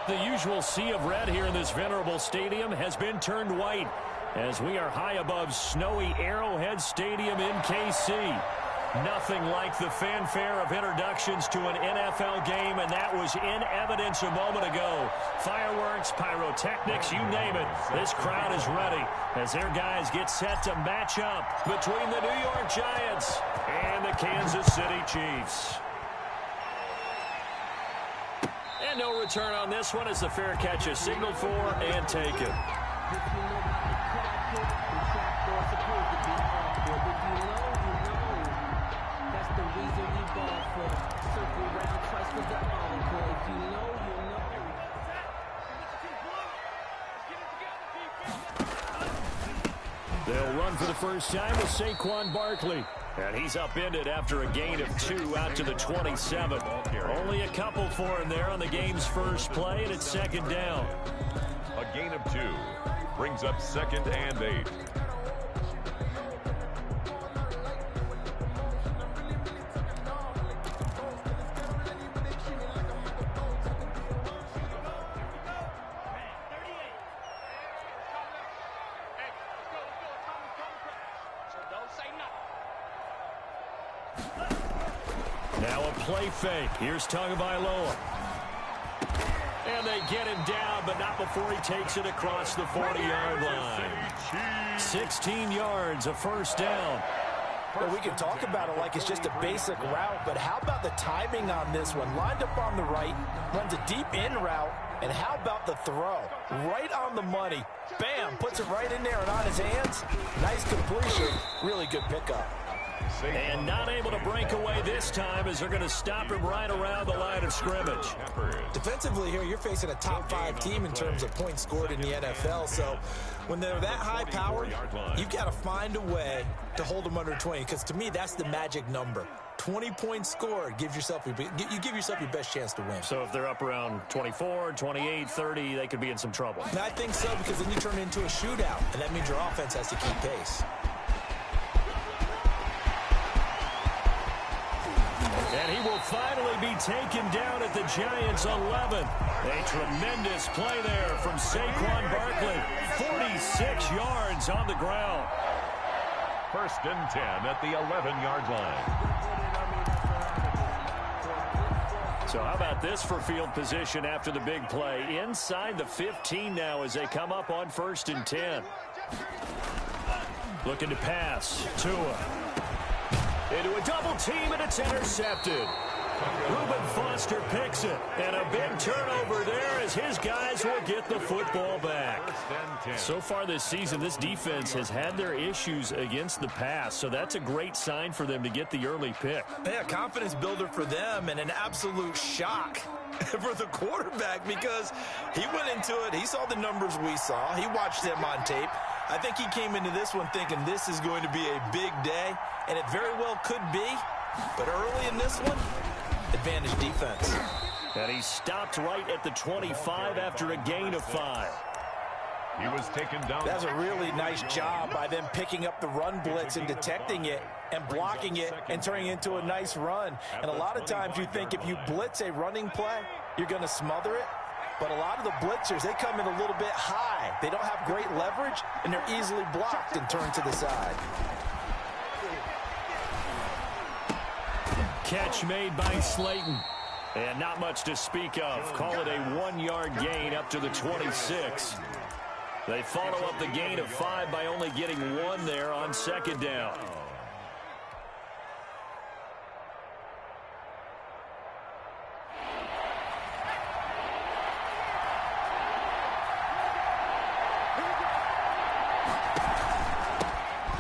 The usual sea of red here in this venerable stadium has been turned white as we are high above snowy Arrowhead Stadium in KC. Nothing like the fanfare of introductions to an NFL game, and that was in evidence a moment ago. Fireworks, pyrotechnics, you name it. This crowd is ready as their guys get set to match up between the New York Giants and the Kansas City Chiefs. And no return on this one as the fair catch is signaled for and taken. They'll run for the first time with Saquon Barkley. And he's upended after a gain of 2 out to the 27. Only a couple for him there on the game's first play, and it's second down. A gain of 2 brings up 2nd and 8. Now a play fake. Here's Tagovailoa. And they get him down, but not before he takes it across the 40-yard line. 16 yards, a first down. Well, we can talk about it like it's just a basic route, but how about the timing on this one? Lined up on the right, runs a deep in route, and how about the throw? Right on the money. Bam, puts it right in there and on his hands. Nice completion. Really good pickup. And not able to break away this time as they're going to stop him right around the line of scrimmage. Defensively here, you're facing a top 5 team in terms of points scored in the NFL. So when they're that high-powered, you've got to find a way to hold them under 20. Because to me, that's the magic number. 20 points scored, you give yourself your best chance to win. So if they're up around 24, 28, 30, they could be in some trouble. And I think so, because then you turn it into a shootout, and that means your offense has to keep pace. And he will finally be taken down at the Giants' 11. A tremendous play there from Saquon Barkley. 46 yards on the ground. First and 10 at the 11-yard line. So how about this for field position after the big play? Inside the 15 now as they come up on first and 10. Looking to pass. Tua. Into a double team, and it's intercepted. Reuben Foster picks it, and a big turnover there as his guys will get the football back. So far this season, this defense has had their issues against the pass, so that's a great sign for them to get the early pick. Yeah, confidence builder for them and an absolute shock for the quarterback because he went into it. He saw the numbers we saw. He watched them on tape. I think he came into this one thinking this is going to be a big day, and it very well could be. But early in this one, advantage defense. And he stopped right at the 25 after a gain of 5. He was taken down. That's a really nice job by them picking up the run blitz and detecting it and blocking it and turning it into a nice run. And a lot of times you think if you blitz a running play, you're going to smother it. But a lot of the blitzers, they come in a little bit high. They don't have great leverage, and they're easily blocked and turned to the side. Catch made by Slayton. And not much to speak of. Call it a 1-yard gain up to the 26. They follow up the gain of 5 by only getting 1 there on second down.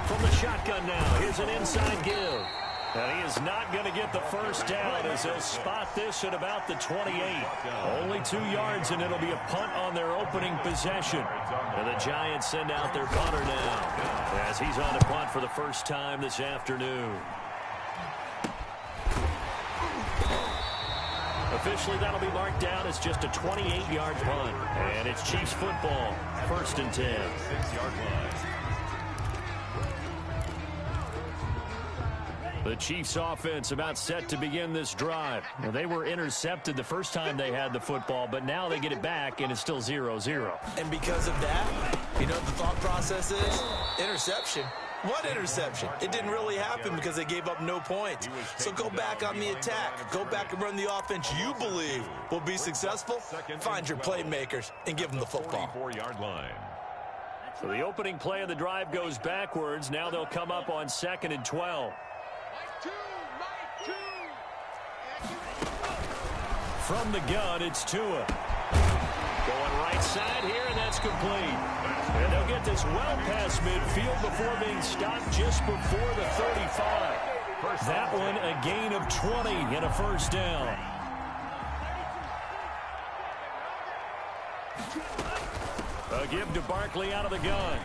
From the shotgun now, here's an inside give. And he is not going to get the first down as they'll spot this at about the 28. Only 2 yards, and it'll be a punt on their opening possession. And the Giants send out their punter now as he's on a punt for the first time this afternoon. Officially, that'll be marked down as just a 28-yard punt. And it's Chiefs football, first and 10. 6-yard line. The Chiefs offense about set to begin this drive. Well, they were intercepted the first time they had the football, but now they get it back, and it's still 0-0. And because of that, you know what the thought process is? Interception. What interception? It didn't really happen because they gave up no points. So go back on the attack. Go back and run the offense you believe will be successful. Find your playmakers and give them the football. 44-yard line. So the opening play of the drive goes backwards. Now they'll come up on 2nd and 12. From the gun, it's Tua. Going right side here, and that's complete. And they'll get this well past midfield before being stopped just before the 35. That one, a gain of 20 and a first down. A give to Barkley out of the gun.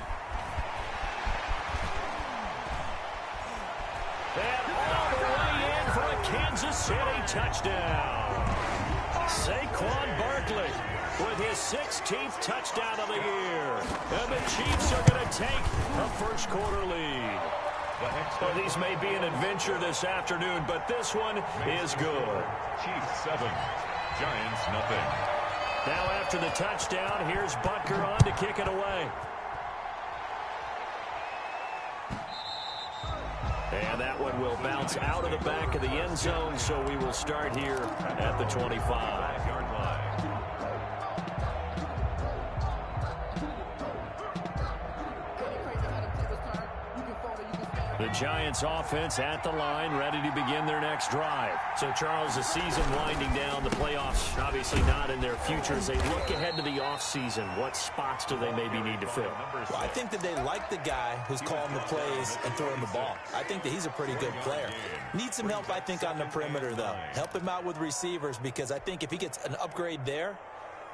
And all the way in for a Kansas City touchdown. Saquon Barkley with his 16th touchdown of the year. And the Chiefs are going to take a first-quarter lead. Well, these may be an adventure this afternoon, but this one is good. Chiefs 7, Giants nothing. Now after the touchdown, here's Butker on to kick it away. And that one will bounce out of the back of the end zone, so we will start here at the 25-yard line. The Giants offense at the line, ready to begin their next drive. So, Charles, the season winding down, the playoffs obviously not in their future. As they look ahead to the offseason, what spots do they maybe need to fill? Well, I think that they like the guy who's calling the plays and throwing the ball. I think that he's a pretty good player. Needs some help, I think, on the perimeter, though. Help him out with receivers because I think if he gets an upgrade there,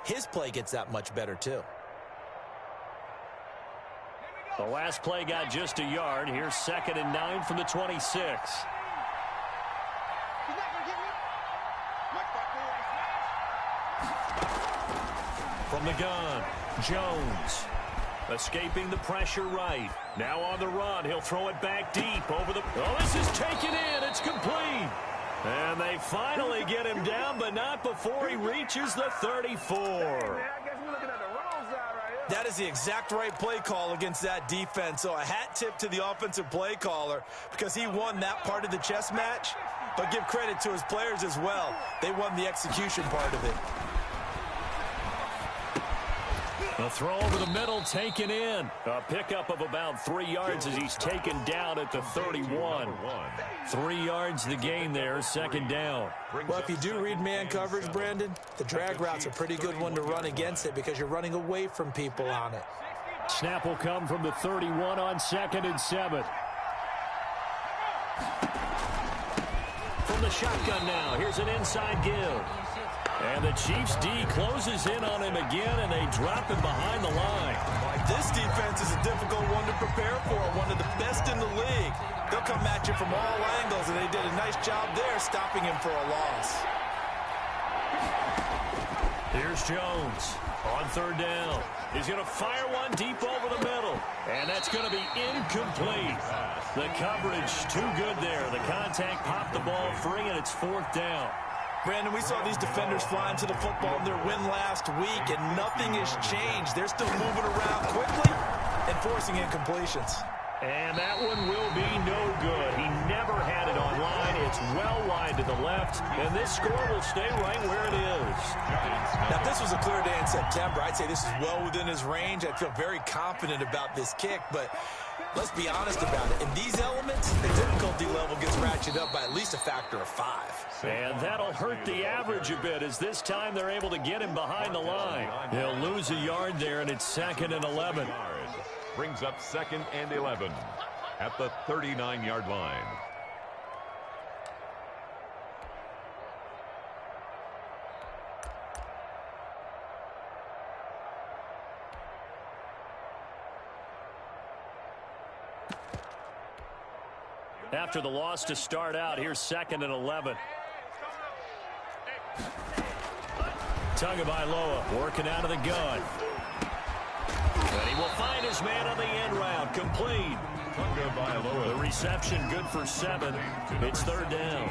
his play gets that much better, too. The last play got just a yard. Here's 2nd and 9 from the 26. From the gun, Jones. Escaping the pressure right. Now on the run. He'll throw it back deep over the... Oh, this is taken in. It's complete. And they finally get him down, but not before he reaches the 34. I guess we're looking at the wrong side right here. That is the exact right play call against that defense. So a hat tip to the offensive play caller because he won that part of the chess match. But give credit to his players as well. They won the execution part of it. The throw over the middle taken in. A pickup of about 3 yards as he's taken down at the 31. 3 yards the gain there, second down. Well, if you do read man coverage, Brandon, the drag route's a pretty good one to run against it because you're running away from people on it. Snap will come from the 31 on 2nd and 7. From the shotgun now, here's an inside give. And the Chiefs D closes in on him again, and they drop him behind the line. This defense is a difficult one to prepare for, one of the best in the league. They'll come at you from all angles, and they did a nice job there stopping him for a loss. Here's Jones on 3rd down. He's going to fire one deep over the middle, and that's going to be incomplete. The coverage too good there. The contact popped the ball free, and it's 4th down. Brandon, we saw these defenders flying to the football in their win last week, and nothing has changed. They're still moving around quickly and forcing incompletions. And that one will be no good. He never had it on line. It's well wide to the left, and this score will stay right where it is. Now, if this was a clear day in September, I'd say this is well within his range. I feel very confident about this kick, but let's be honest about it. In these elements, the difficulty level gets ratcheted up by at least a factor of 5. And that'll hurt the average a bit as this time they're able to get him behind the line. He'll lose a yard there, and it's 2nd and 11. Brings up 2nd and 11 at the 39-yard line. After the loss to start out, here's 2nd and 11. Tagovailoa working out of the gun. And he will find his man on the end route. Complete. The reception good for 7. It's 3rd down.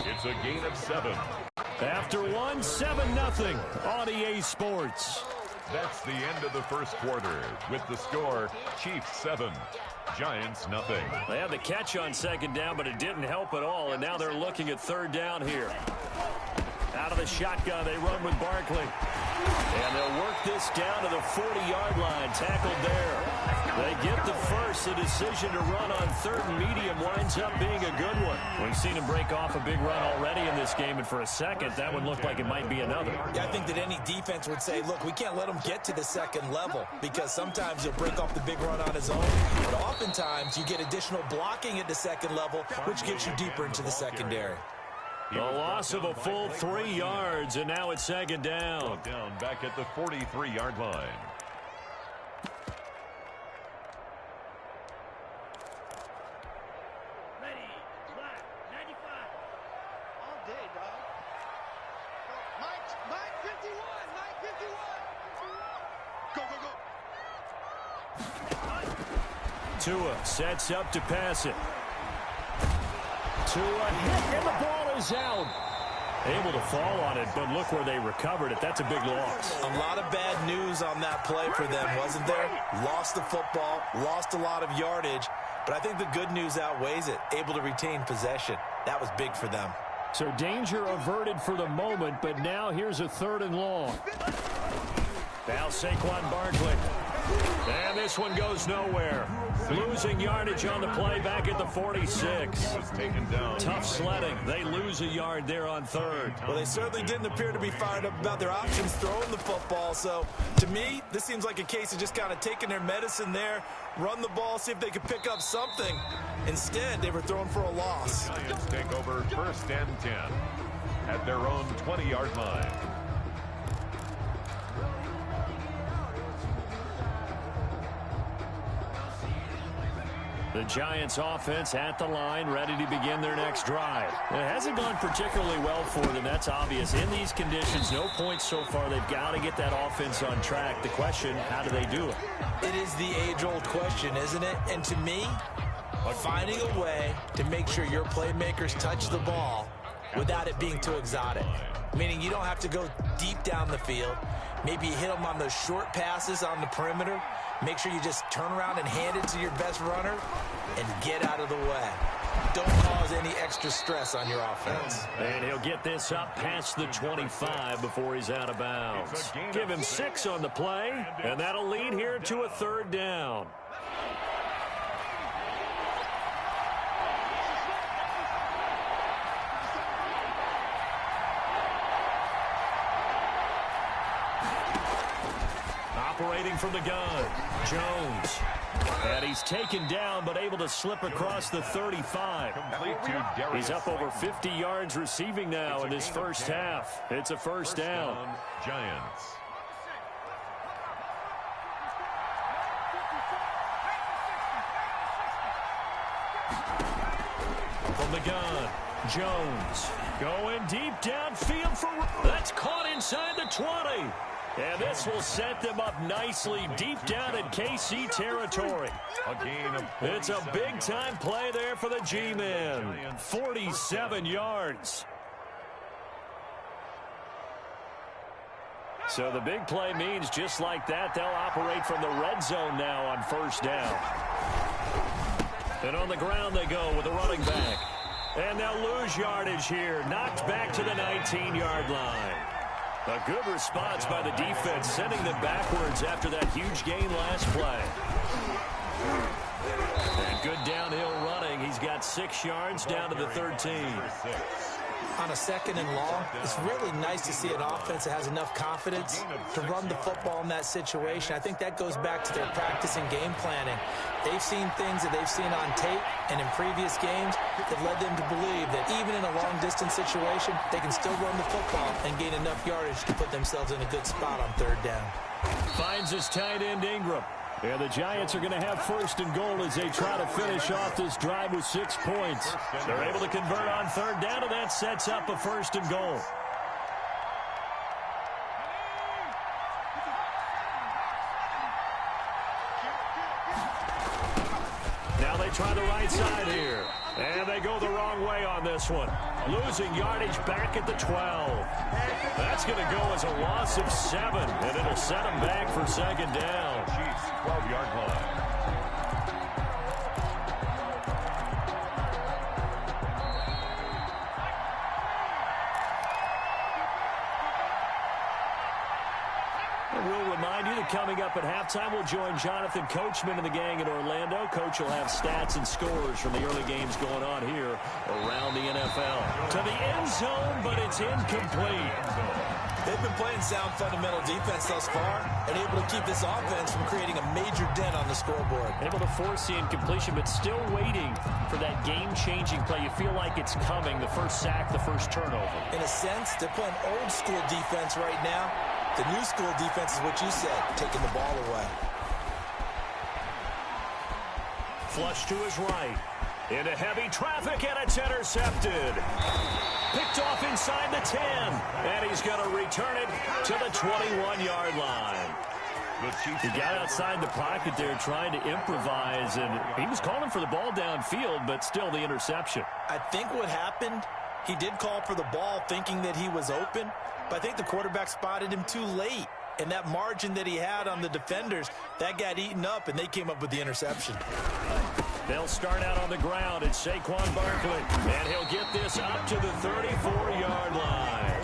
It's a gain of 7. After 1, 7-0 on EA Sports. That's the end of the first quarter with the score Chiefs 7. Giants nothing. They had the catch on 2nd down, but it didn't help at all, and now they're looking at 3rd down here. Out of the shotgun, they run with Barkley. And they'll work this down to the 40-yard line, tackled there. They get the first. The decision to run on 3rd and medium winds up being a good one. We've seen him break off a big run already in this game, and for a second, that one looked like it might be another. Yeah, I think that any defense would say, look, we can't let him get to the 2nd level because sometimes he'll break off the big run on his own, but oftentimes you get additional blocking at the 2nd level, which gets you deeper into the secondary. The loss of a full 3 yards, and now it's 2nd down. Down back at the 43-yard line. Ready, black, 95. All day, dog. Mike 51, Mike 51. Go, go, go. Tua sets up to pass it. Tua hit, and the ball is out. Able to fall on it, but look where they recovered it. That's a big loss. A lot of bad news on that play for them, wasn't there? Lost the football, lost a lot of yardage, but I think the good news outweighs it. Able to retain possession. That was big for them. So danger averted for the moment, but now here's a 3rd and long. Now Saquon Barkley. And this one goes nowhere. Losing yardage on the play back at the 46. Tough sledding. They lose a yard there on 3rd. Well, they certainly didn't appear to be fired up about their options throwing the football. So, to me, this seems like a case of just kind of taking their medicine there, run the ball, see if they could pick up something. Instead, they were throwing for a loss. The Giants take over 1st and 10 at their own 20-yard line. The Giants offense at the line, ready to begin their next drive. It hasn't gone particularly well for them, that's obvious. In these conditions, no points so far. They've got to get that offense on track. The question, how do they do it? It is the age-old question, isn't it? And to me, finding a way to make sure your playmakers touch the ball without it being too exotic. Meaning you don't have to go deep down the field. Maybe you hit them on those short passes on the perimeter. Make sure you just turn around and hand it to your best runner and get out of the way. Don't cause any extra stress on your offense. And he'll get this up past the 25 before he's out of bounds. Give him 6 on the play, and that'll lead here to a 3rd down. Operating from the gun, Jones. And he's taken down, but able to slip across the 35. He's up over 50 yards receiving now in this first half. It's a first down. Giants. From the gun, Jones. Going deep downfield for... That's caught inside the 20. And this will set them up nicely deep down in KC territory. It's a big-time play there for the G-Men. 47 yards. So the big play means just like that, they'll operate from the red zone now on first down. And on the ground they go with a running back. And they'll lose yardage here. Knocked back to the 19-yard line. A good response by the defense, sending them backwards after that huge gain last play. And good downhill running. He's got 6 yards down to the 13. On a 2nd and long, it's really nice to see an offense that has enough confidence to run the football in that situation. I think that goes back to their practice and game planning. They've seen things that they've seen on tape and in previous games that led them to believe that even in a long-distance situation, they can still run the football and gain enough yardage to put themselves in a good spot on 3rd down. Finds his tight end Ingram. And the Giants are going to have 1st and goal as they try to finish off this drive with 6 points. They're able to convert on 3rd down, and that sets up a 1st and goal. Now they try the right side here. And they go the wrong way on this one. Losing yardage back at the 12. That's going to go as a loss of 7, and it'll set them back for 2nd down. Chiefs 12-yard line. We'll remind you that coming up at halftime, we'll join Jonathan Coachman and the gang in Orlando. Coach will have stats and scores from the early games going on here around the NFL. To the end zone, but it's incomplete. They've been playing sound fundamental defense thus far and able to keep this offense from creating a major dent on the scoreboard. Able to force the incompletion, but still waiting for that game-changing play. You feel like it's coming, the first sack, the first turnover. In a sense, they're playing old-school defense right now. The new school defense is what you said, taking the ball away. Flush to his right. Into heavy traffic, and it's intercepted. Picked off inside the 10. And he's going to return it to the 21-yard line. He got outside the pocket there trying to improvise, and he was calling for the ball downfield, but still the interception. I think what happened, he did call for the ball thinking that he was open, but I think the quarterback spotted him too late. And that margin that he had on the defenders, that got eaten up, and they came up with the interception. They'll start out on the ground. It's Saquon Barkley, and he'll get this up to the 34-yard line.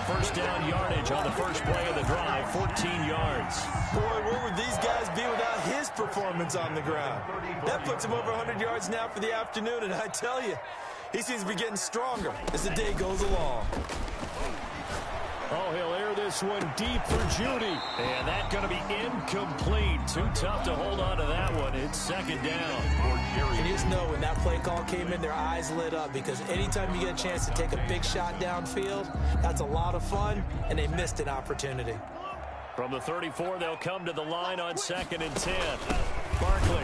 First down yardage on the first play of the drive, 14 yards. Boy, where would these guys be without his performance on the ground? That puts him over 100 yards now for the afternoon, and I tell you, he seems to be getting stronger as the day goes along. Oh, he'll air this one deep for Judy. And that's going to be incomplete. Too tough to hold on to that one. It's 2nd down. You just know when that play call came in, their eyes lit up, because anytime you get a chance to take a big shot downfield, that's a lot of fun, and they missed an opportunity. From the 34, they'll come to the line on 2nd and 10. Barkley.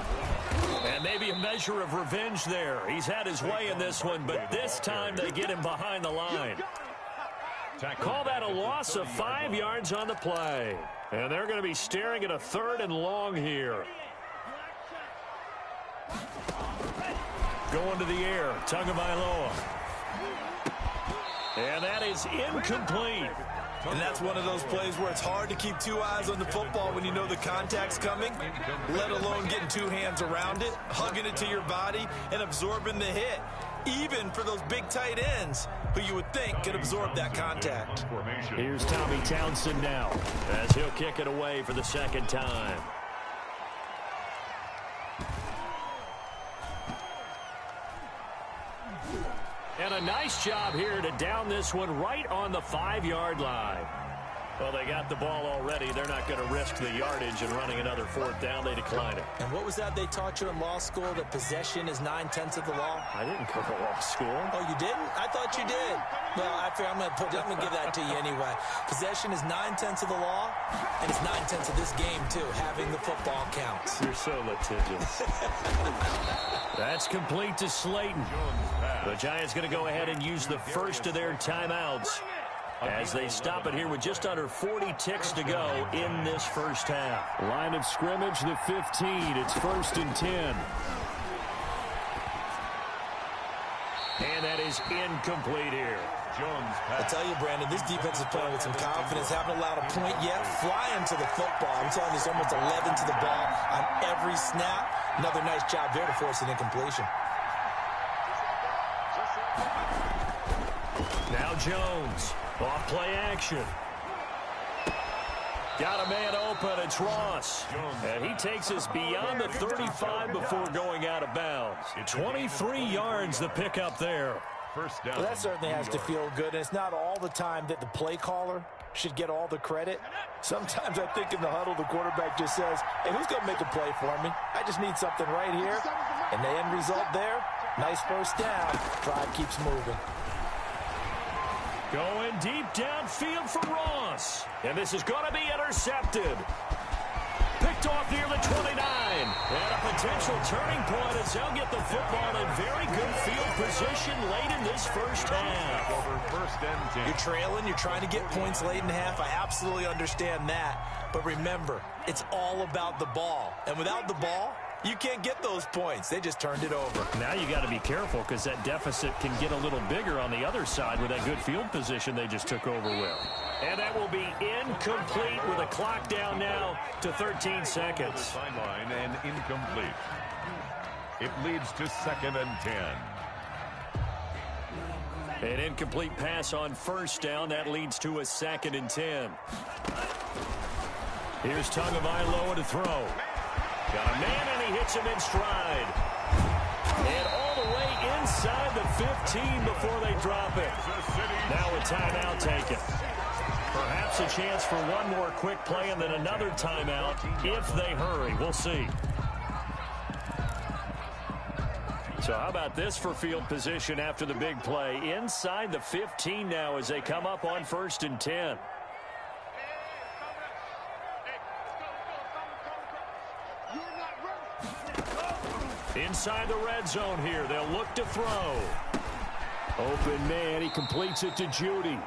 And maybe a measure of revenge there. He's had his way in this one, but this time they get him behind the line. Call that a loss of 5 yards on the play. And they're going to be staring at a 3rd and long here. Going to the air, Tagovailoa. And that is incomplete. And that's one of those plays where it's hard to keep two eyes on the football when you know the contact's coming, let alone getting two hands around it, hugging it to your body, and absorbing the hit, even for those big tight ends who you would think could absorb that contact. Here's Tommy Townsend now as he'll kick it away for the second time. And a nice job here to down this one right on the 5-yard line. Well, they got the ball already. They're not going to risk the yardage and running another fourth down. They decline it. And what was that they taught you in law school, that possession is 9/10 of the law? I didn't go to law school. Oh, you didn't? I thought you did. Well, I figure I'm going to give that to you anyway. Possession is 9/10 of the law, and it's 9/10 of this game, too. Having the football counts. You're so litigious. That's complete to Slayton. The Giants going to go ahead and use the first of their timeouts as they stop it here with just under 40 ticks to go in this first half. Line of scrimmage, the 15. It's 1st and 10. And that is incomplete here. I'll tell you, Brandon, this defense is playing with some confidence. Haven't allowed a point yet. Flying to the football. I'm telling you, it's almost 11 to the ball on every snap. Another nice job there to force an incompletion. Now Jones. Off play action. Got a man open. It's Ross. And he takes us beyond the 35 before going out of bounds. 23 yards the pickup there. First down. Well, that certainly has to feel good. And it's not all the time that the play caller should get all the credit. Sometimes I think in the huddle, the quarterback just says, hey, who's going to make a play for me? I just need something right here. And the end result there, nice first down. Drive keeps moving. Going deep downfield for Ross. And this is going to be intercepted. Picked off near the 29. And a potential turning point as they'll get the football in very good field position late in this first half. Over 1st and 10. You're trailing. You're trying to get points late in the half. I absolutely understand that. But remember, it's all about the ball. And without the ball, you can't get those points. They just turned it over. Now you got to be careful because that deficit can get a little bigger on the other side with that good field position they just took over with. And that will be incomplete with a clock down now to 13 seconds. Sideline and incomplete. It leads to 2nd and 10. An incomplete pass on first down. That leads to a 2nd and 10. Here's Tagovailoa to throw. Got a man, and he hits him in stride. And all the way inside the 15 before they drop it. Now a timeout taken. Perhaps a chance for one more quick play and then another timeout if they hurry. We'll see. So how about this for field position after the big play? Inside the 15 now as they come up on 1st and 10. Inside the red zone here. They'll look to throw. Open man. He completes it to Judy.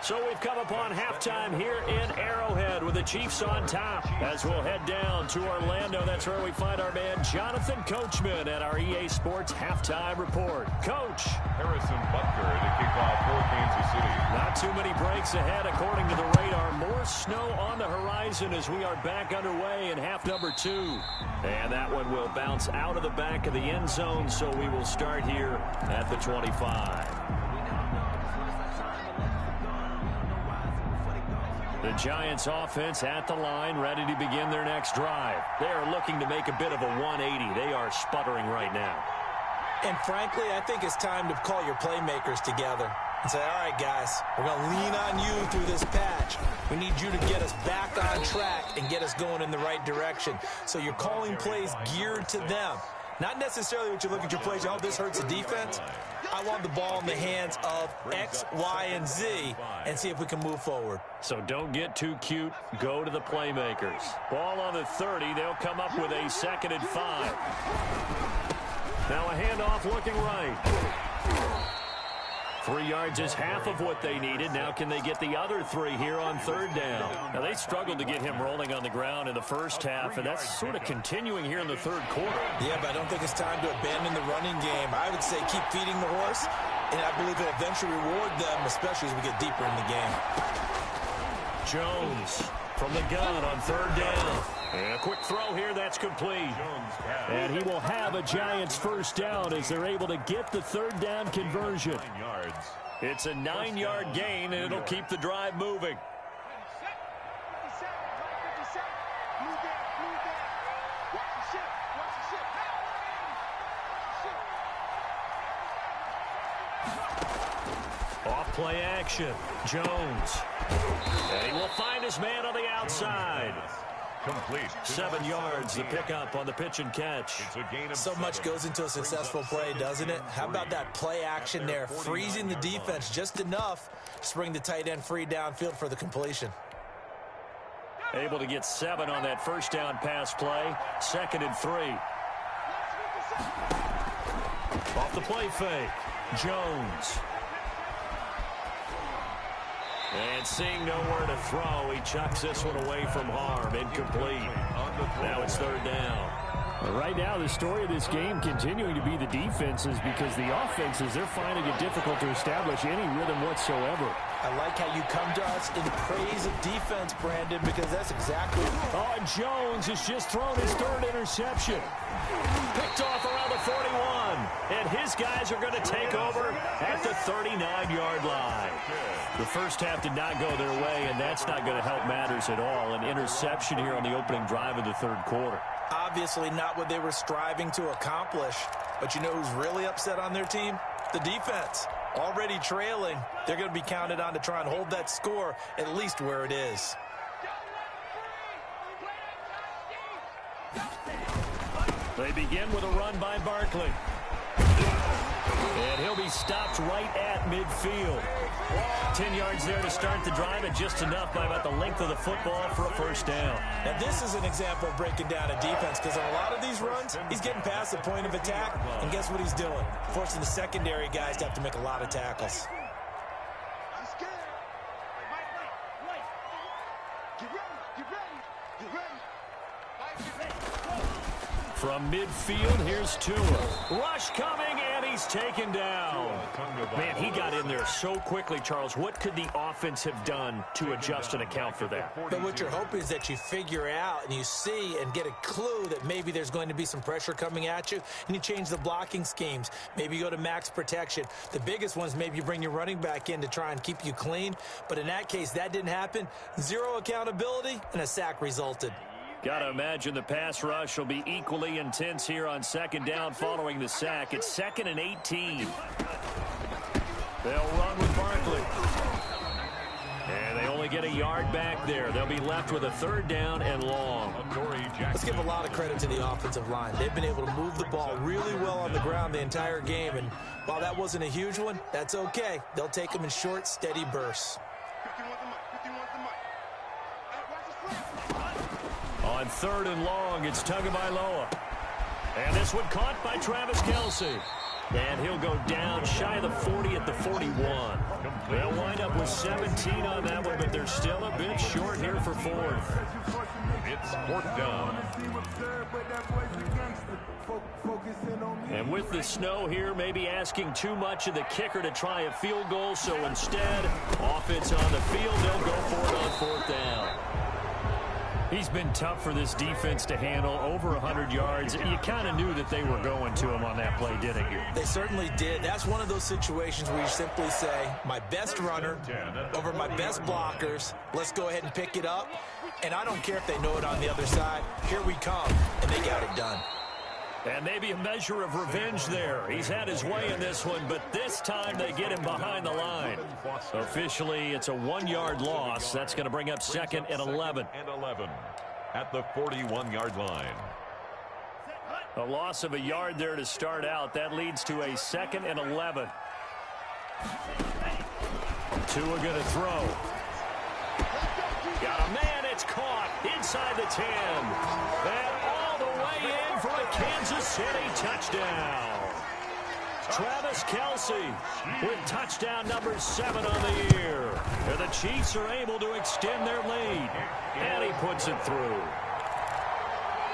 So we've come upon halftime here in Arrowhead with the Chiefs on top. As we'll head down to Orlando, that's where we find our man Jonathan Coachman at our EA Sports Halftime Report. Coach. Harrison Butker to kick off for Kansas City. Not too many breaks ahead according to the radar. More snow on the horizon as we are back underway in half number 2. And that one will bounce out of the back of the end zone, so we will start here at the 25. The Giants offense at the line, ready to begin their next drive. They are looking to make a bit of a 180. They are sputtering right now. And frankly, I think it's time to call your playmakers together and say, all right, guys, we're going to lean on you through this patch. We need you to get us back on track and get us going in the right direction. So you're calling plays geared to them. Not necessarily what you look at your plays, oh, this hurts the defense. I want the ball in the hands of X, Y, and Z and see if we can move forward. So don't get too cute. Go to the playmakers. Ball on the 30. They'll come up with a 2nd and 5. Now a handoff looking right. 3 yards is half of what they needed. Now can they get the other 3 here on 3rd down? Now they struggled to get him rolling on the ground in the first half, and that's sort of continuing here in the 3rd quarter. Yeah, but I don't think it's time to abandon the running game. I would say keep feeding the horse And I believe it'll eventually reward them, especially as we get deeper in the game. Jones from the gun on third down. And a quick throw here, that's complete. And he will have a Giants first down as they're able to get the third down conversion. It's a 9-yard gain, and it'll keep the drive moving. Off play action. Jones. And he will find his man on the outside. Complete. 7 yards, the pickup on the pitch and catch. So much goes into a successful play, doesn't it? How about that play action there, freezing the defense just enough to bring the tight end free downfield for the completion. Able to get 7 on that first down pass play. 2nd and 3. Off the play fake. Jones. And seeing nowhere to throw, he chucks this one away from harm. Incomplete. Now it's third down. Right now, the story of this game continuing to be the defenses, because the offenses, they're finding it difficult to establish any rhythm whatsoever. I like how you come to us in praise of defense, Brandon, because that's exactly... Oh, and Jones has just thrown his 3rd interception. Picked off around the 41. And his guys are going to take over at the 39-yard line. The first half did not go their way, and that's not going to help matters at all. An interception here on the opening drive of the third quarter. Obviously not what they were striving to accomplish. But you know who's really upset on their team? The defense. Already trailing, they're going to be counted on to try and hold that score at least where it is. They begin with a run by Barkley. And he'll be stopped right at midfield. 10 yards there to start the drive, and just enough by about the length of the football for a first down. And this is an example of breaking down a defense, because on a lot of these runs, he's getting past the point of attack, and guess what he's doing? Forcing the secondary guys to have to make a lot of tackles. From midfield, here's Tua. Rush coming, and he's taken down. Man, he got in there so quickly, Charles. What could the offense have done to adjust and account for that? But what you're hoping is that you figure out and you see and get a clue that maybe there's going to be some pressure coming at you, and you change the blocking schemes. Maybe you go to max protection. The biggest ones, maybe you bring your running back in to try and keep you clean. But in that case, that didn't happen. 0 accountability, and a sack resulted. Got to imagine the pass rush will be equally intense here on 2nd down following the sack. It's 2nd and 18. They'll run with Barkley. And they only get a yard back there. They'll be left with a 3rd down and long. Let's give a lot of credit to the offensive line. They've been able to move the ball really well on the ground the entire game. And while that wasn't a huge one, that's okay. They'll take them in short, steady bursts. On 3rd and long, it's Tagovailoa. And this one caught by Travis Kelce. And he'll go down shy of the 40 at the 41. They'll wind up with 17 on that one, but they're still a bit short here for 4th. It's 4th down. And with the snow here, maybe asking too much of the kicker to try a field goal. So instead, offense on the field, they'll go for it on 4th down. He's been tough for this defense to handle, over 100 yards. You kind of knew that they were going to him on that play, didn't you? They certainly did. That's one of those situations where you simply say, my best runner over my best blockers. Let's go ahead and pick it up. And I don't care if they know it on the other side. Here we come, and they got it done. And maybe a measure of revenge there. He's had his way in this one, but this time they get him behind the line. Officially, it's a 1-yard loss. That's going to bring up 2nd and 11. At the 41-yard line. A loss of a yard there to start out. That leads to a 2nd and 11. Tua going to throw. Got a man. It's caught inside the 10. And all the way in for a Kansas City touchdown. Travis Kelce with touchdown number 7 on the year. And the Chiefs are able to extend their lead. And he puts it through.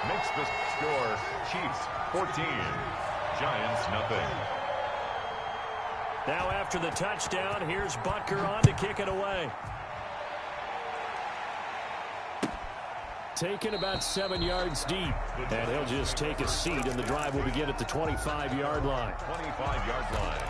Makes the score Chiefs 14, Giants nothing. Now after the touchdown, here's Butker on to kick it away. Taken about 7 yards deep. And he'll just take a seat, and the drive will begin at the 25-yard line. 25-yard line.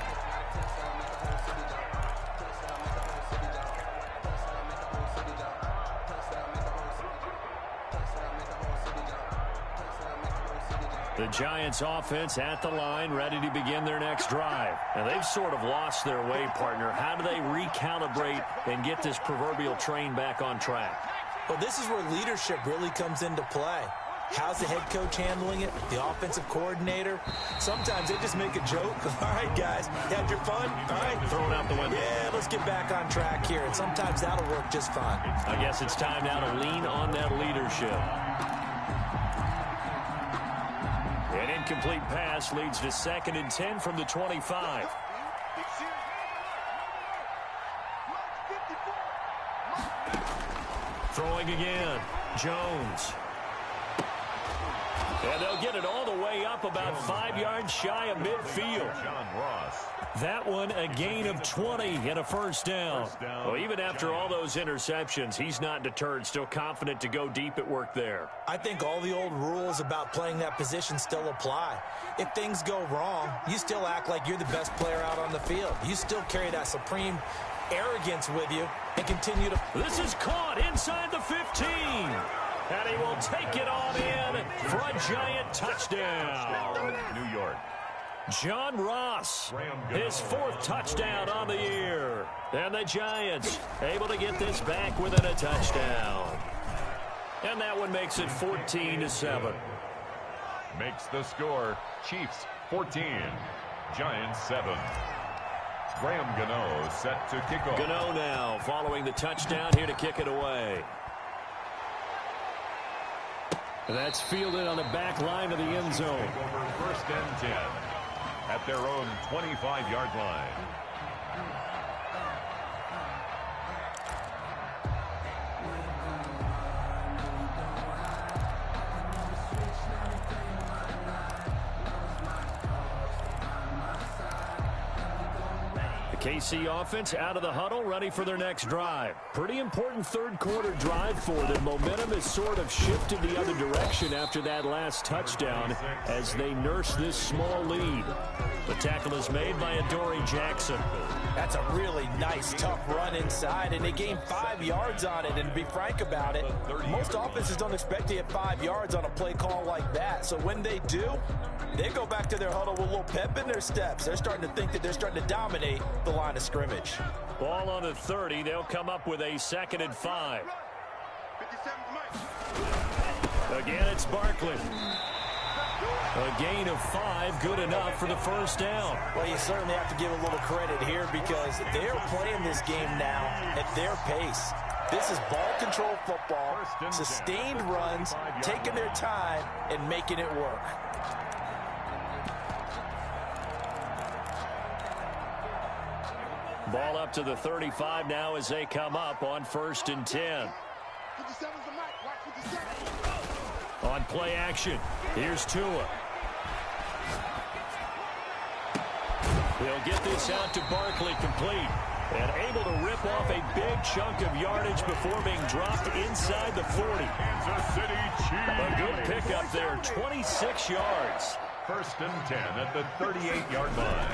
The Giants offense at the line, ready to begin their next drive. And they've sort of lost their way, partner. How do they recalibrate and get this proverbial train back on track? Well, this is where leadership really comes into play. How's the head coach handling it? The offensive coordinator? Sometimes they just make a joke. All right, guys, you had your fun? All right. Throw it out the window. Yeah, let's get back on track here. And sometimes that'll work just fine. I guess it's time now to lean on that leadership. An incomplete pass leads to 2nd and 10 from the 25. Throwing again. Jones. And they'll get it all the way up about 5 yards shy of midfield. John Ross. That one a gain of 20 and a first down. Well, even after all those interceptions, he's not deterred, still confident to go deep at work there. I think all the old rules about playing that position still apply. If things go wrong, you still act like you're the best player out on the field. You still carry that supreme arrogance with you and continue to... This is caught inside the 15. And he will take it on in for a Giant touchdown. New York. John Ross, his 4th touchdown on the year. And the Giants able to get this back within a touchdown. And that one makes it 14-7. Makes the score Chiefs 14, Giants 7. Graham Gano set to kick off. Gano now following the touchdown here to kick it away. That's fielded on the back line of the end zone. Over 1st and 10 at their own 25-yard line. KC offense out of the huddle, ready for their next drive. Pretty important third-quarter drive for them. Momentum has sort of shifted the other direction after that last touchdown as they nurse this small lead. The tackle is made by Adoree Jackson. That's a really nice, tough run inside, and they gained 5 yards on it. And to be frank about it, most offenses don't expect to get 5 yards on a play call like that. So when they do, they go back to their huddle with a little pep in their steps. They're starting to think that they're starting to dominate the line of scrimmage. Ball on the 30. They'll come up with a 2nd and 5. Again, it's Barkley. A gain of 5, good enough for the first down. Well, you certainly have to give a little credit here because they're playing this game now at their pace. This is ball control football, sustained runs, taking their time and making it work. Ball up to the 35 now as they come up on 1st and 10. On play action, here's Tua. He'll get this out to Barkley complete. And able to rip off a big chunk of yardage before being dropped inside the 40. Kansas City Chiefs. A good pickup there, 26 yards. 1st and 10 at the 38-yard line.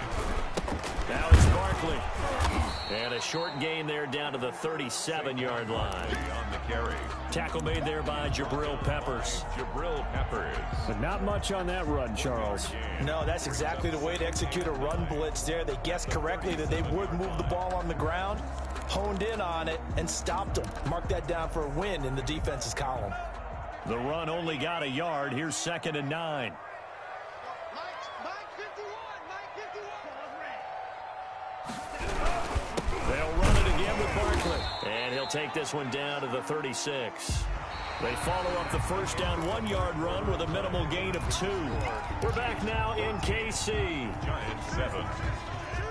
Now it's Barkley. And a short gain there down to the 37-yard line. On the carry. Tackle made there by Jabril Peppers. Jabril Peppers. But not much on that run, Charles. No, that's exactly the way to execute a run blitz there. They guessed correctly that they would move the ball on the ground, honed in on it, and stopped them. Mark that down for a win in the defense's column. The run only got a yard. Here's 2nd and 9. They'll run it again with Barkley. And he'll take this one down to the 36. They follow up the first down 1-yard run with a minimal gain of 2. We're back now in KC. Giants 7.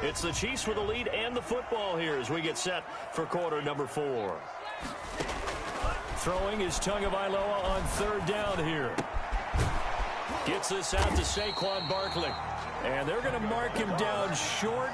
It's the Chiefs with the lead and the football here as we get set for quarter number 4. Throwing is Tagovailoa on 3rd down here. Gets this out to Saquon Barkley. And they're going to mark him down short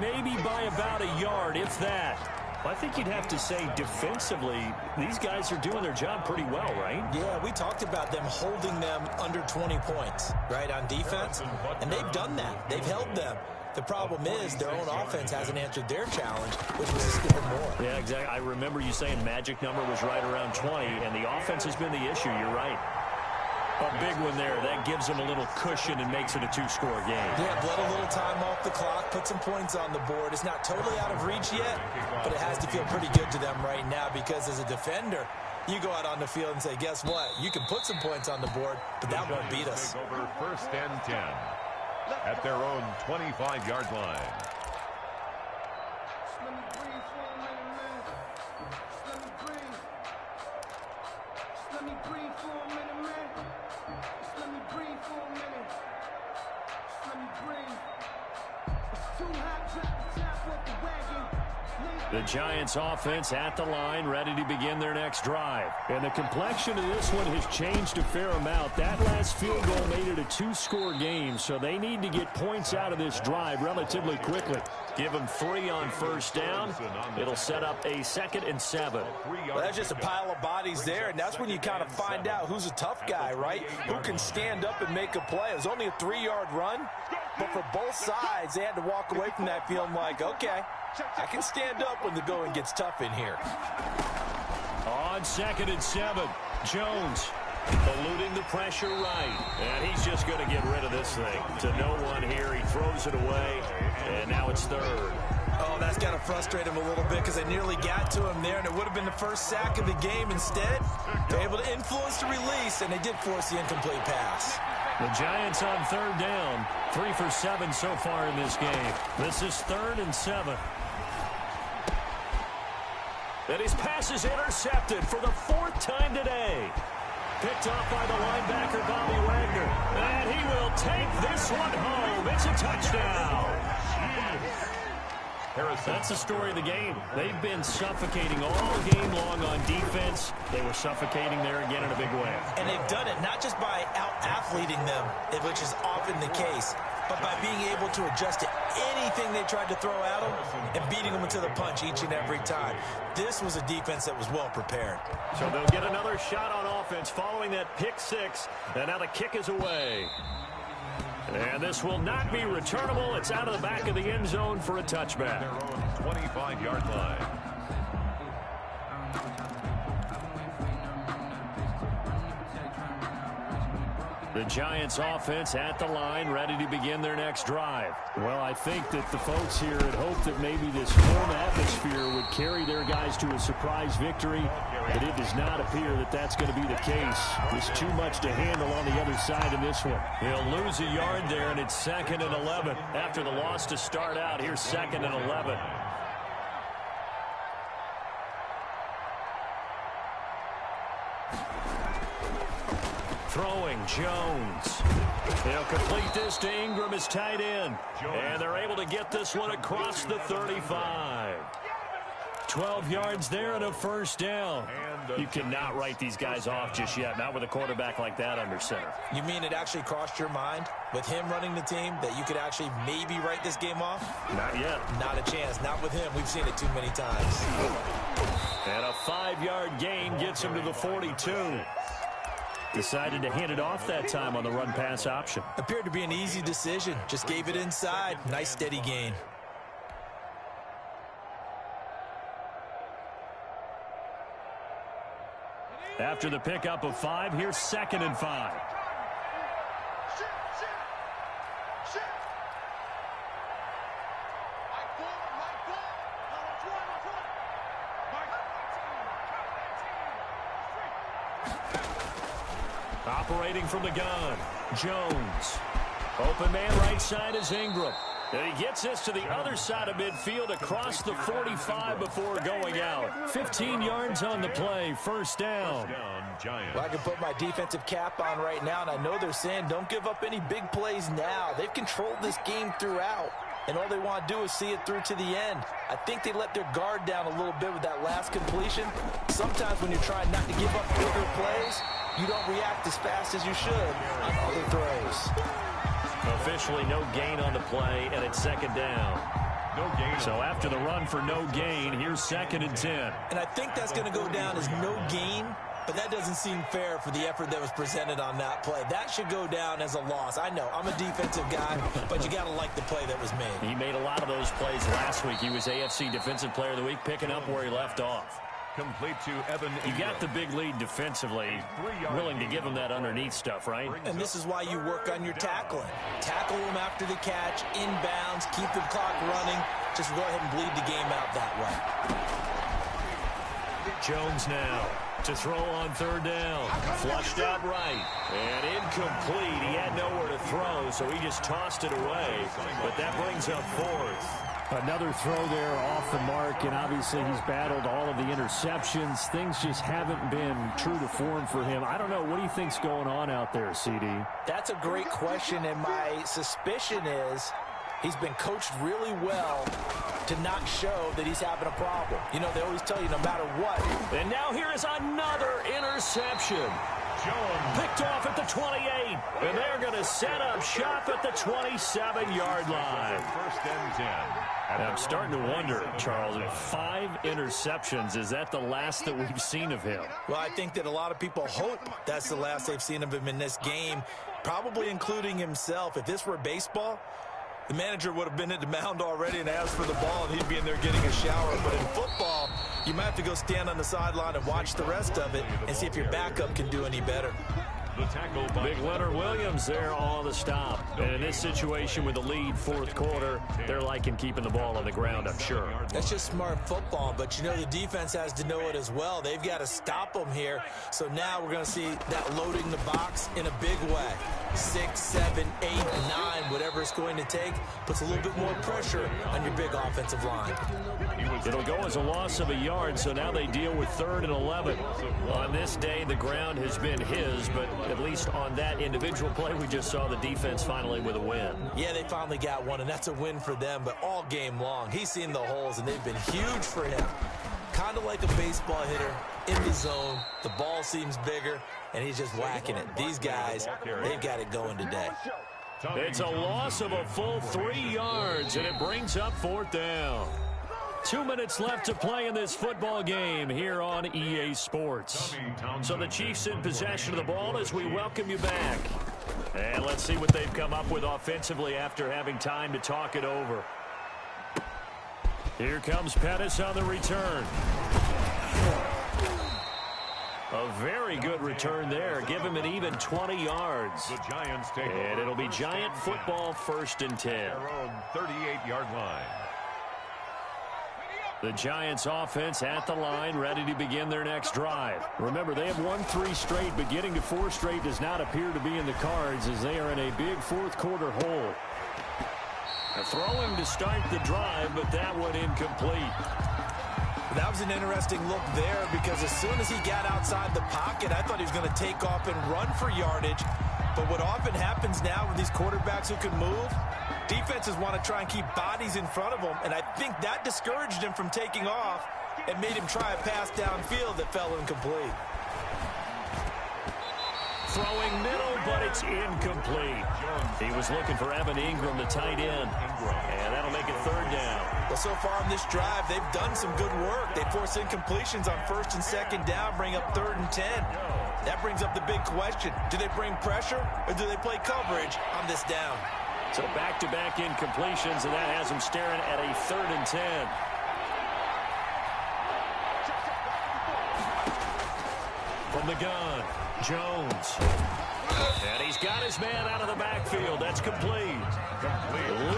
Maybe by about a yard, if that. I think you'd have to say defensively, these guys are doing their job pretty well, right? Yeah, we talked about them holding them under 20 points, right, on defense. And they've done that. They've held them. The problem is their own offense hasn't answered their challenge, which was to score more. Yeah, exactly. I remember you saying magic number was right around 20, and the offense has been the issue. You're right. A big one there. That gives them a little cushion and makes it a two-score game. Yeah, bled a little time off the clock, put some points on the board. It's not totally out of reach yet, but it has to feel pretty good to them right now because as a defender, you go out on the field and say, guess what? You can put some points on the board, but that won't beat us. Over 1st and 10 at their own 25-yard line. The Giants offense at the line, ready to begin their next drive. And the complexion of this one has changed a fair amount. That last field goal made it a two-score game, so they need to get points out of this drive relatively quickly. Give them 3 on 1st down. It'll set up a 2nd and 7. Well, that's just a pile of bodies there, and that's when you kind of find out who's a tough guy, right? Who can stand up and make a play. It was only a 3-yard run, but for both sides, they had to walk away from that feeling like, okay, I can stand up when the going gets tough in here. On 2nd and 7, Jones eluding the pressure right. And he's just going to get rid of this thing. To no one here. He throws it away, and now it's 3rd. Oh, that's got to frustrate him a little bit because they nearly got to him there, and it would have been the first sack of the game. Instead, they're able to influence the release, and they did force the incomplete pass. The Giants on 3rd down. 3 for 7 so far in this game. This is 3rd and 7. And his pass is intercepted for the 4th time today. Picked off by the linebacker, Bobby Wagner. And he will take this one home. It's a touchdown. That's the story of the game. They've been suffocating all game long on defense. They were suffocating there again in a big way. And they've done it not just by out-athleting them, which is often the case, but by being able to adjust to anything they tried to throw at them and beating them into the punch each and every time. This was a defense that was well prepared. So they'll get another shot on offense following that pick 6, and now the kick is away. And this will not be returnable. It's out of the back of the end zone for a touchback. Their own 25-yard line. The Giants offense at the line, ready to begin their next drive. Well, I think that the folks here had hoped that maybe this home atmosphere would carry their guys to a surprise victory, but it does not appear that that's going to be the case. There's too much to handle on the other side in this one. They'll lose a yard there, and it's 2nd and 11. After the loss to start out, here's 2nd and 11. Throwing, Jones. They'll complete this to Ingram as tight end. And they're able to get this one across the 35. 12 yards there and a 1st down. You cannot write these guys off just yet, not with a quarterback like that under center. You mean it actually crossed your mind with him running the team that you could actually maybe write this game off? Not yet. Not a chance. Not with him. We've seen it too many times. And a 5-yard gain gets him to the 42. Decided to hand it off that time on the run-pass option. Appeared to be an easy decision. Just gave it inside. Nice steady gain. After the pickup of 5, here's 2nd and 5. Operating from the gun, Jones. Open man right side is Ingram. And he gets this to the other side of midfield across the 45 before going out. 15 yards on the play, 1st down. Well, I can put my defensive cap on right now, and I know they're saying don't give up any big plays now. They've controlled this game throughout, and all they want to do is see it through to the end. I think they let their guard down a little bit with that last completion. Sometimes when you're trying not to give up bigger plays, you don't react as fast as you should on other throws. Officially no gain on the play, and it's 2nd down. No gain. So after the run for no gain, here's 2nd and 10. And I think that's going to go down as no gain, but that doesn't seem fair for the effort that was presented on that play. That should go down as a loss. I know, I'm a defensive guy, but you got to like the play that was made. He made a lot of those plays last week. He was AFC Defensive Player of the Week, picking up where he left off. Complete to Evan. You got the big lead defensively, willing to give him that underneath stuff, right? And this is why you work on your tackling. Tackle them after the catch, inbounds, keep the clock running. Just go ahead and bleed the game out that way. Jones now to throw on 3rd down. Flushed out right. And incomplete. He had nowhere to throw, so he just tossed it away. But that brings up 4th. Another throw there off the mark, and obviously he's battled all of the interceptions. Things just haven't been true to form for him. I don't know. What do you think's going on out there, CD? That's a great question, and my suspicion is he's been coached really well to not show that he's having a problem. You know, they always tell you no matter what. And now here is another interception. Picked off at the 28, and they're going to set up shop at the 27-yard line. 1st and 10. I'm starting to wonder, Charles, 5 interceptions, is that the last that we've seen of him? Well, I think that a lot of people hope that's the last they've seen of him in this game, probably including himself. If this were baseball, the manager would have been at the mound already and asked for the ball, and he'd be in there getting a shower. But in football, you might have to go stand on the sideline and watch the rest of it and see if your backup can do any better. The tackle by Big Leonard Williams there on the stop. And in this situation with the lead 4th quarter, they're liking keeping the ball on the ground, I'm sure. That's just smart football, but you know the defense has to know it as well. They've got to stop them here. So now we're going to see that loading the box in a big way. 6, 7, 8, 9, whatever it's going to take, puts a little bit more pressure on your big offensive line. It'll go as a loss of a yard, so now they deal with 3rd and 11. On this day, the ground has been his, but at least on that individual play, we just saw the defense finally with a win. Yeah, they finally got one, and that's a win for them, but all game long, he's seen the holes, and they've been huge for him. Kind of like a baseball hitter in the zone. The ball seems bigger, and he's just whacking it. These guys, they've got it going today. It's a loss of a full 3 yards, and it brings up 4th down. 2 minutes left to play in this football game here on EA Sports. So the Chiefs in possession of the ball as we welcome you back. And let's see what they've come up with offensively after having time to talk it over. Here comes Pettis on the return. A very good return there. Give him an even 20 yards. the Giants take And it'll be Giant football 1st and 10. their own 38-yard line. The Giants offense at the line, ready to begin their next drive. Remember, they have won 3 straight, but getting to 4 straight does not appear to be in the cards as they are in a big 4th quarter hole. A throwing to start the drive, but that one incomplete. That was an interesting look there because as soon as he got outside the pocket, I thought he was going to take off and run for yardage. But what often happens now with these quarterbacks who can move, defenses want to try and keep bodies in front of them, and I think that discouraged him from taking off and made him try a pass downfield that fell incomplete. Throwing middle, but it's incomplete. He was looking for Evan Ingram, the tight end, and that'll make it 3rd down. Well, so far on this drive, they've done some good work. They force incompletions on 1st and 2nd down, bring up 3rd and 10. That brings up the big question. Do they bring pressure or do they play coverage on this down? So back-to-back incompletions, and that has him staring at a 3rd and 10. From the gun, Jones. And he's got his man out of the backfield. That's complete.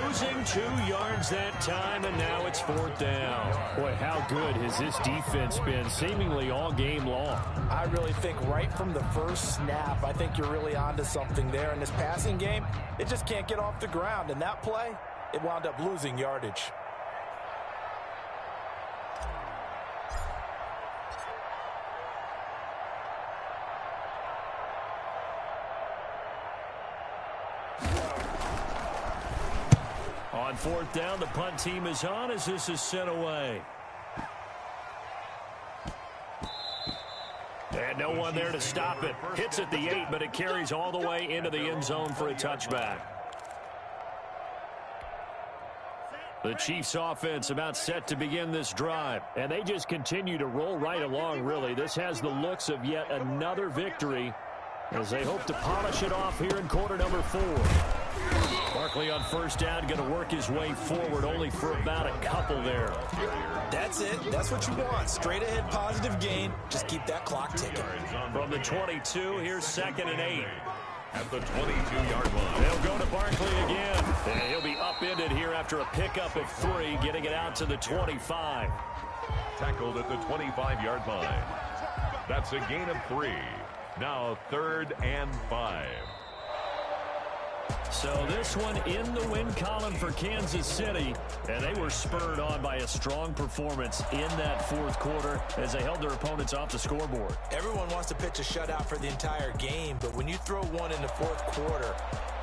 Losing 2 yards that time, and now it's 4th down. Boy, how good has this defense been seemingly all game long? I really think right from the first snap, I think you're really onto something there. In this passing game, it just can't get off the ground. And that play, it wound up losing yardage. On 4th down, the punt team is on as this is sent away. And no one there to stop it. Hits at the 8, but it carries all the way into the end zone for a touchback. The Chiefs offense about set to begin this drive. And they just continue to roll right along, really. This has the looks of yet another victory as they hope to polish it off here in quarter number 4. Barkley on first down, going to work his way forward only for about a couple there. That's it. That's what you want. Straight ahead positive gain. Just keep that clock ticking. From the 22, here's 2nd and 8. At the 22-yard line. They'll go to Barkley again. And he'll be upended here after a pickup of 3, getting it out to the 25. Tackled at the 25-yard line. That's a gain of 3. Now 3rd and 5. So this one in the win column for Kansas City, and they were spurred on by a strong performance in that 4th quarter as they held their opponents off the scoreboard. Everyone wants to pitch a shutout for the entire game, but when you throw one in the 4th quarter,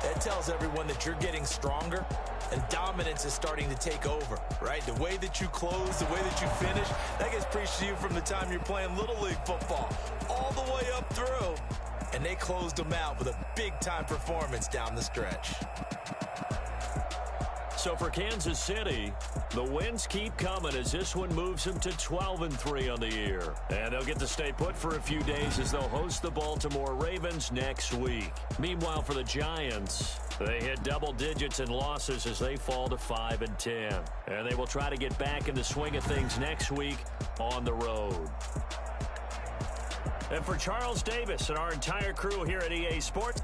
that tells everyone that you're getting stronger and dominance is starting to take over, right? The way that you close, the way that you finish, that gets preached to you from the time you're playing Little League football all the way up through. And they closed them out with a big-time performance down the stretch. So for Kansas City, the wins keep coming as this one moves them to 12-3 on the year. And they'll get to stay put for a few days as they'll host the Baltimore Ravens next week. Meanwhile, for the Giants, they hit double digits in losses as they fall to 5-10. And they will try to get back in the swing of things next week on the road. And for Charles Davis and our entire crew here at EA Sports,